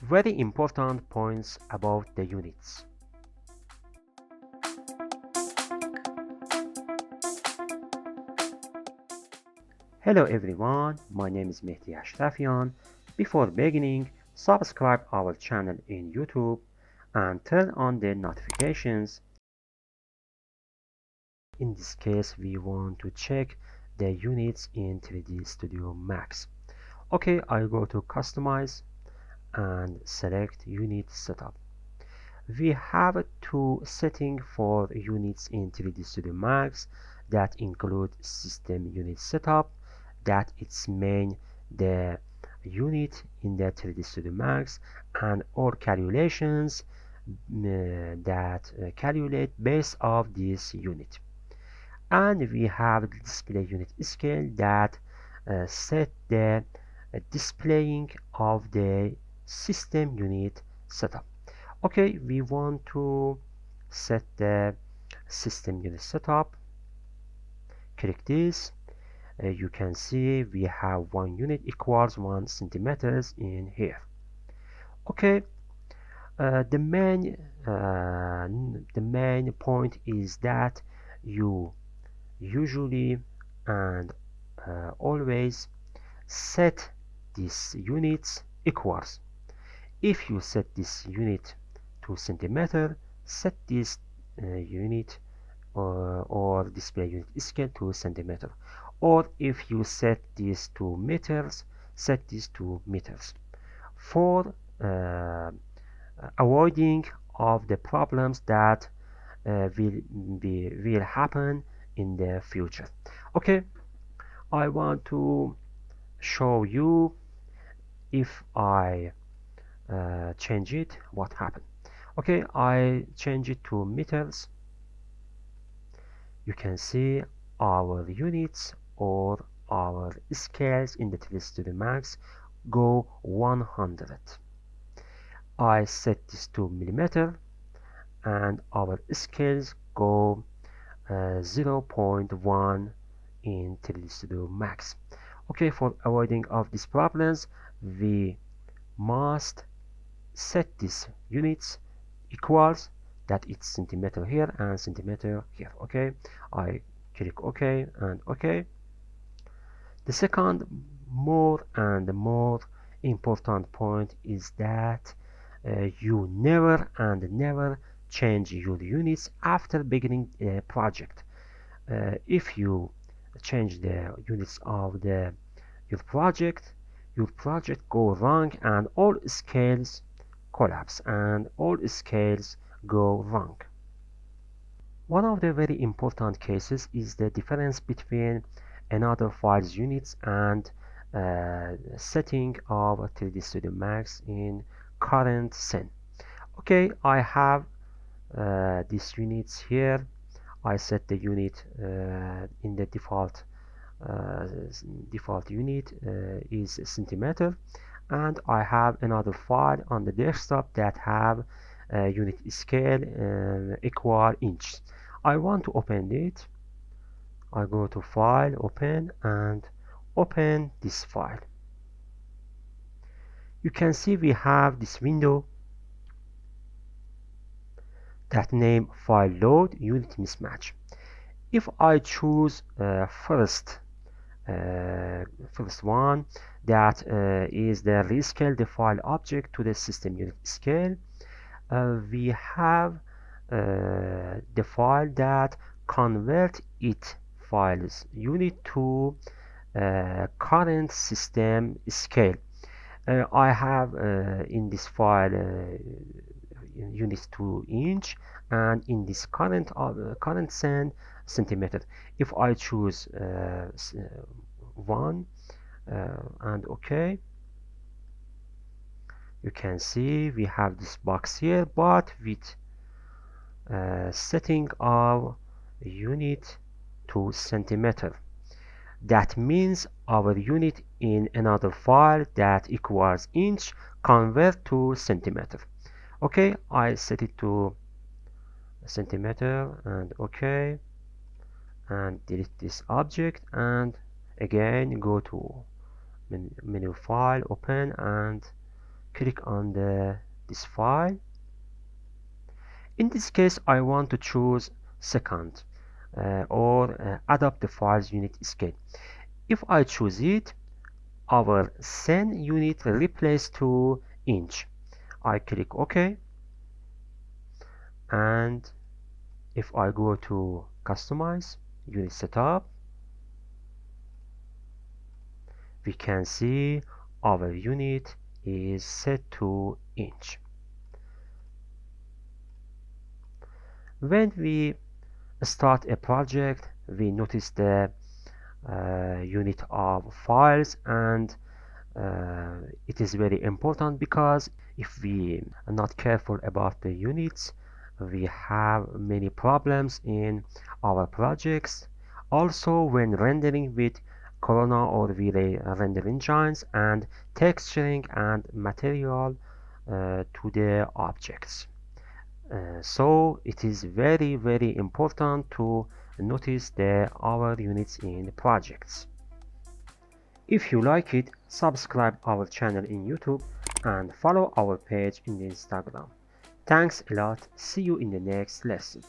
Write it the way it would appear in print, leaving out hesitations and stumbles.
Very important points about the units. Hello everyone, my name is Mehdi Ashrafian. Before beginning, subscribe our channel in YouTube and turn on the notifications. In this case, we want to check the units in 3D Studio Max. Okay, I go to Customize and select Unit Setup. We have two settings for units in 3D Studio Max that include System Unit Setup, that it's main the unit in the 3D Studio Max, and all calculations that calculate based of this unit. And we have the display unit scale that set the displaying of the system unit setup. Okay, we want to set the system unit setup. Click this. You can see we have 1 unit equals 1 centimeters in here. Okay, the main point is that you usually and always set these units equals. If you set this unit to centimeter, set this unit or display unit scale to centimeter. Or if you set this to meters, set this to meters. For avoiding of the problems that will happen in the future. Okay, I want to show you if I change it, what happened. Okay, I change it to meters. You can see our units or our scales in the 3D Studio Max go 100. I set this to millimeter and our scales go 0.1 in 3D Studio Max. Okay, for avoiding of these problems, we must set these units equals that it's centimeter here and centimeter here. Okay, I click OK and OK. The second more important point is that you never change your units after beginning a project. If you change the units of your project go wrong and all scales collapse and all scales go wrong. One of the very important cases is the difference between another file's units and setting of 3D Studio Max in current scene. Okay, I have these units here. I set the unit in the default unit is centimeter, and I have another file on the desktop that have unit scale equal inch. I want to open it. I go to file, open, and open this file. You can see we have this window that name file load unit mismatch. If I choose first one, that is the rescale the file object to the system unit scale, we have the file that convert it files unit to current system scale. I have in this file units to inch, and in this current centimeter. If I choose 1 and OK, you can see we have this box here, but with setting of unit to centimeter. That means our unit in another file that equals inch convert to centimeter. Okay, I set it to centimeter and OK, and delete this object, and again go to menu file, open, and click on this file. In this case, I want to choose second or adapt the files unit scale. If I choose it, our cen unit replace to inch. I click OK, and if I go to customize unit setup, we can see our unit is set to inch. When we start a project, we notice the unit of files, and it is very important because if we are not careful about the units, we have many problems in our projects. Also, when rendering with Corona or V-Ray render engines and texturing and material to the objects. So it is very important to notice our units in projects. If you like it, subscribe our channel in YouTube and follow our page in Instagram. Thanks a lot. See you in the next lesson.